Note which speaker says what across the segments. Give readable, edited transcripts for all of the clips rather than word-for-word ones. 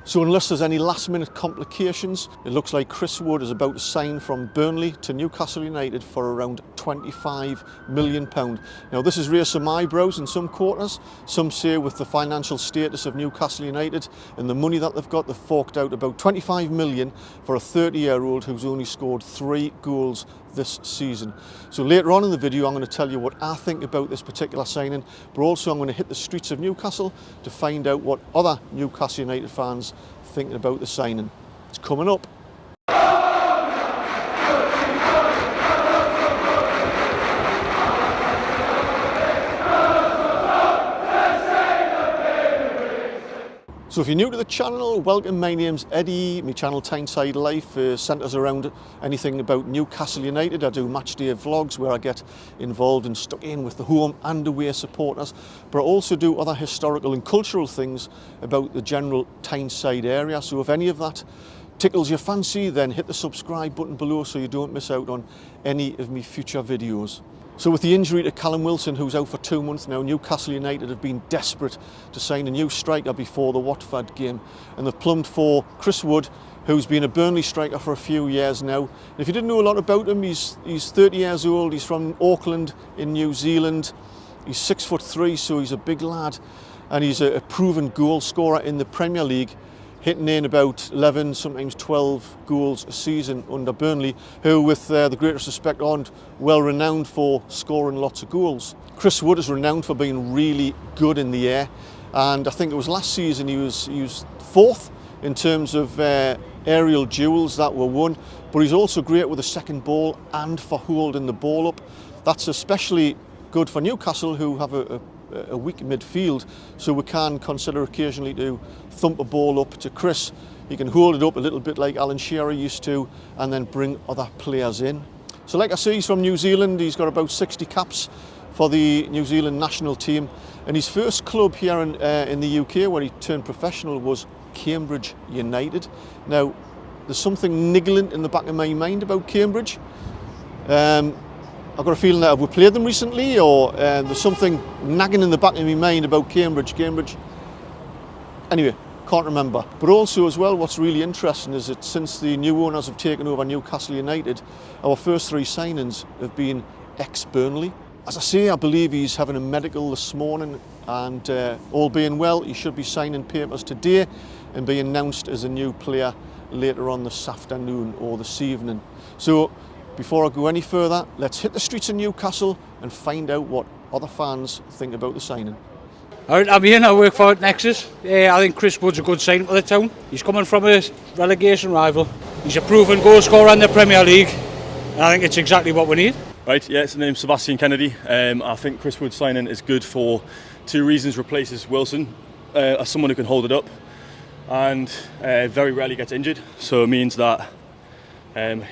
Speaker 1: So unless there's any last minute complications, it looks like Chris Wood is about to sign from Burnley to Newcastle United for around £25 million. Now this has raised some eyebrows in some quarters. Some say with the financial status of Newcastle United and the money that they've got, they've forked out about £25 million for a 30-year-old who's only scored 3 goals this season. So later on in the video I'm going to tell you what I think about this particular signing, but also I'm going to hit the streets of Newcastle to find out what other Newcastle United fans thinking about the signing. It's coming up. So if you're new to the channel, welcome. My name's Eddie. My channel Tyneside Life centres around anything about Newcastle United. I do match day vlogs where I get involved and stuck in with the home and away supporters, but I also do other historical and cultural things about the general Tyneside area. So if any of that tickles your fancy, then hit the subscribe button below so you don't miss out on any of my future videos. So with the injury to Callum Wilson, who's out for 2 months now, Newcastle United have been desperate to sign a new striker before the Watford game, and they've plumbed for Chris Wood, who's been a Burnley striker for a few years now. And if you didn't know a lot about him, he's 30 years old, he's from Auckland in New Zealand, he's 6'3", so he's a big lad, and he's a proven goal scorer in the Premier League, hitting in about 11, sometimes 12 goals a season under Burnley, who, with the greatest respect, aren't well renowned for scoring lots of goals. Chris Wood is renowned for being really good in the air, and I think it was last season he was fourth in terms of aerial duels that were won, but he's also great with the second ball and for holding the ball up. That's especially good for Newcastle, who have a weak midfield, so we can consider occasionally to thump a ball up to Chris. He can hold it up a little bit like Alan Shearer used to and then bring other players in. So like I say, he's from New Zealand. He's got about 60 caps for the New Zealand national team, and his first club here in the UK where he turned professional was Cambridge United. Now there's something niggling in the back of my mind about Cambridge. I've got a feeling that have we played them recently, or there's something nagging in the back of my mind about Cambridge. Anyway, can't remember. But also as well, what's really interesting is that since the new owners have taken over Newcastle United, our first 3 signings have been ex-Burnley. As I say, I believe he's having a medical this morning, and all being well, he should be signing papers today and be announced as a new player later on this afternoon or this evening. So before I go any further, let's hit the streets of Newcastle and find out what other fans think about the signing.
Speaker 2: Alright, I'm Ian, I work for Nexus. I think Chris Wood's a good signing for the town. He's coming from a relegation rival. He's a proven goal scorer in the Premier League, and I think it's exactly what we need.
Speaker 3: Right, yeah, it's the name's Sebastian Kennedy. I think Chris Wood's signing is good for 2 reasons. Replaces Wilson as someone who can hold it up and very rarely gets injured, so it means that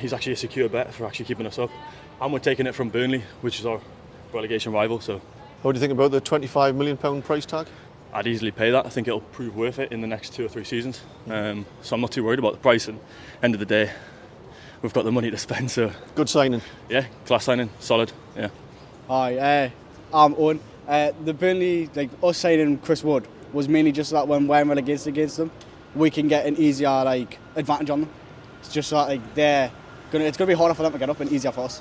Speaker 3: he's actually a secure bet for actually keeping us up, and we're taking it from Burnley, which is our relegation rival. So,
Speaker 1: what do you think about the £25 million price tag?
Speaker 3: I'd easily pay that. I think it'll prove worth it in the next 2 or 3 seasons. So I'm not too worried about the price. And end of the day, we've got the money to spend. So
Speaker 1: good signing.
Speaker 3: Yeah, class signing, solid. Yeah.
Speaker 4: Hi, I'm Owen. The Burnley, us signing Chris Wood was mainly just that when we're relegated against them, we can get an easier advantage on them. It's just that it's going to be harder for them to get up and easier for us.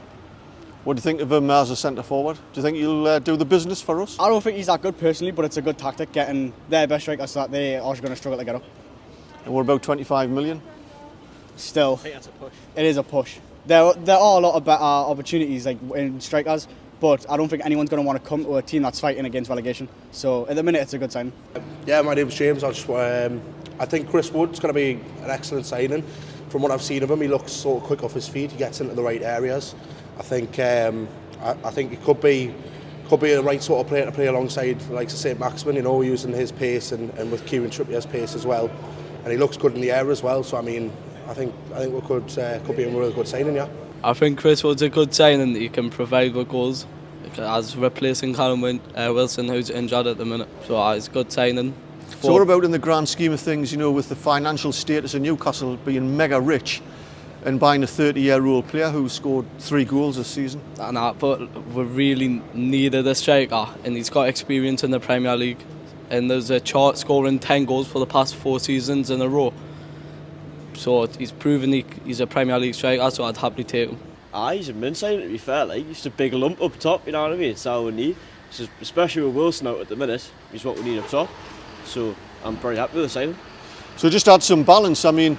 Speaker 1: What do you think of him as a centre forward? Do you think he'll do the business for us?
Speaker 4: I don't think he's that good personally, but it's a good tactic getting their best strikers so that they are going to struggle to get up.
Speaker 1: And what about 25 million?
Speaker 4: Still,
Speaker 2: I think that's a push.
Speaker 4: It is a push. There are a lot of better opportunities in strikers, but I don't think anyone's going to want to come to a team that's fighting against relegation. So at the minute, it's a good sign.
Speaker 5: Yeah, my name's James. I think Chris Wood's going to be an excellent signing. From what I've seen of him, he looks sort of quick off his feet. He gets into the right areas. I think he could be the right sort of player to play alongside, like St. Maximin, using his pace and with Kieran Trippier's pace as well. And he looks good in the air as well. So I think we could be a really good signing, yeah.
Speaker 6: I think Chris Wood's a good signing. He can provide with goals, as replacing Callum Wilson, who's injured at the minute. So it's a good signing.
Speaker 1: So what about in the grand scheme of things, with the financial status of Newcastle being mega rich and buying a 30-year-old player who scored 3 goals this season?
Speaker 6: But we really needed a striker, and he's got experience in the Premier League. and there's a chart scoring 10 goals for the past 4 seasons in a row. So he's proven he's a Premier League striker, so I'd happily take him.
Speaker 7: He's a mint signing, to be fair. Like, he's just a big lump up top, you know what I mean? It's all we need. So, especially with Wilson out at the minute, he's what we need up top. So I'm very happy with the signing.
Speaker 1: So just add some balance. I mean,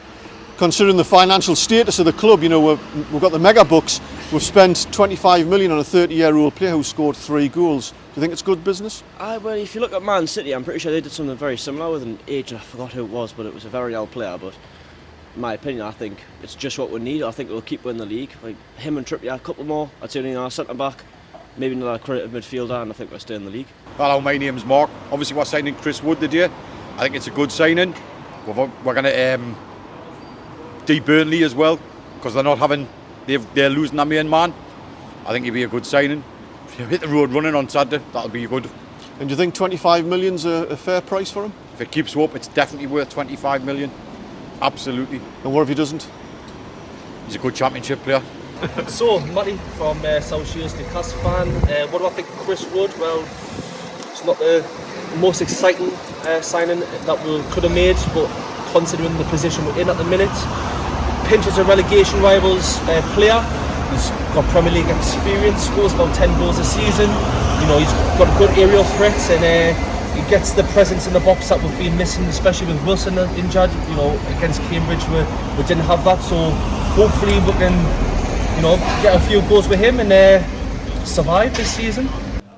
Speaker 1: considering the financial status of the club, you know, we've got the mega bucks. We've spent 25 million on a 30-year-old player who scored 3 goals. Do you think it's good business?
Speaker 7: Well, if you look at Man City, I'm pretty sure they did something very similar with an agent. I forgot who it was, but it was a very old player. But in my opinion, I think it's just what we need. I think we'll keep winning the league. Like him and Trippier, a couple more. I'd say our centre back, maybe another creative midfielder, and I think we'll stay in the league.
Speaker 8: Hello, my name's Mark. Obviously, we're signing Chris Wood today. I think it's a good signing. We're going to beat Burnley as well because they're losing their main man. I think he'll be a good signing. If you hit the road running on Saturday, that'll be good.
Speaker 1: And do you think 25 million's a fair price for him?
Speaker 8: If it keeps up, it's definitely worth 25 million. Absolutely.
Speaker 1: And what if he doesn't?
Speaker 8: He's a good championship player.
Speaker 9: So, Matty from South Shields, Newcastle fan. What do I think of Chris Wood? Well, it's not the most exciting signing that we could have made, but considering the position we're in at the minute, pinches a relegation rivals player. He's got Premier League experience, scores about 10 goals a season. You know, he's got a good aerial threat, and he gets the presence in the box that we've been missing, especially with Wilson injured. You know, against Cambridge we didn't have that, so hopefully we can, you know, get a few goals with him and survive this season.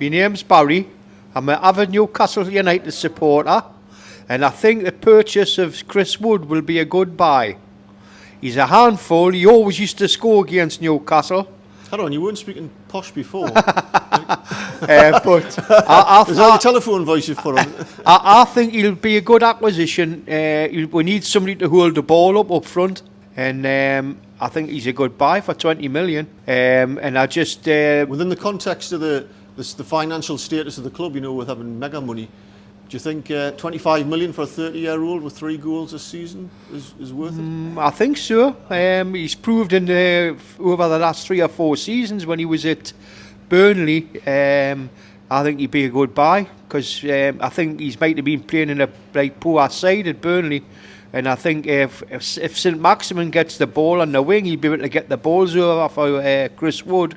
Speaker 10: My name's Barry. I'm an avid Newcastle United supporter, and I think the purchase of Chris Wood will be a good buy. He's a handful. He always used to score against Newcastle.
Speaker 1: Hold on, you weren't speaking posh before.
Speaker 10: But
Speaker 1: Is that your telephone voice you've put on?
Speaker 10: I think he'll be a good acquisition. We need somebody to hold the ball up front, and I think he's a good buy for 20 million. And I just
Speaker 1: within the context of the financial status of the club, you know, with having mega money, do you think 25 million for a 30-year-old with 3 goals a season is worth it?
Speaker 10: I think so. He's proved over the last 3 or 4 seasons when he was at Burnley. I think he'd be a good buy because I think he's might have been playing in a poor side at Burnley, and I think if St Maximin gets the ball on the wing, he'd be able to get the balls over for Chris Wood,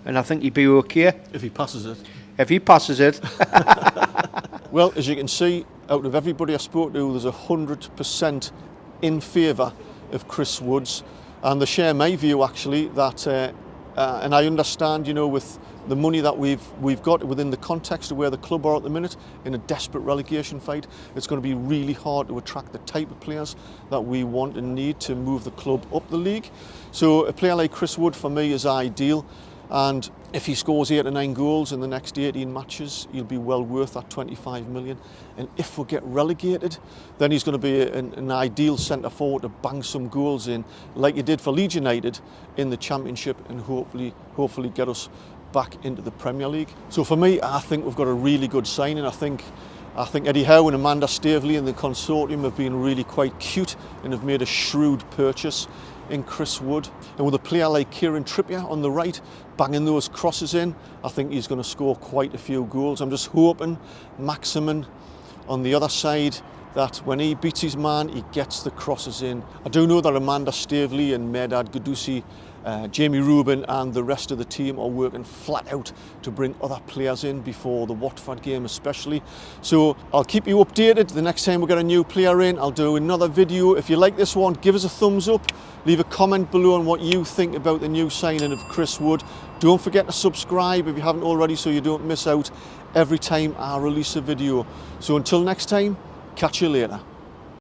Speaker 10: and I think he'd be okay
Speaker 1: if he passes it.
Speaker 10: If he passes it.
Speaker 1: Well, as you can see, out of everybody I spoke to, there's 100% in favour of Chris Woods, and they share my view actually that, and I understand, you know, with the money that we've got within the context of where the club are at the minute in a desperate relegation fight, it's going to be really hard to attract the type of players that we want and need to move the club up the league. So a player like Chris Wood for me is ideal. And if he scores 8 or 9 goals in the next 18 matches, he'll be well worth that 25 million. And if we get relegated, then he's going to be an ideal centre forward to bang some goals in, like he did for Leeds United in the Championship, and hopefully get us back into the Premier League. So for me, I think we've got a really good signing. I think Eddie Howe and Amanda Staveley and the consortium have been really quite cute and have made a shrewd purchase in Chris Wood. And with a player like Kieran Trippier on the right, banging those crosses in, I think he's going to score quite a few goals. I'm just hoping Maximin on the other side, that when he beats his man, he gets the crosses in. I do know that Amanda Staveley and Medad Gudusi, Jamie Rubin and the rest of the team are working flat out to bring other players in before the Watford game especially. So I'll keep you updated. The next time we get a new player in, I'll do another video. If you like this one, give us a thumbs up. Leave a comment below on what you think about the new signing of Chris Wood. Don't forget to subscribe if you haven't already so you don't miss out every time I release a video. So until next time, catch you later.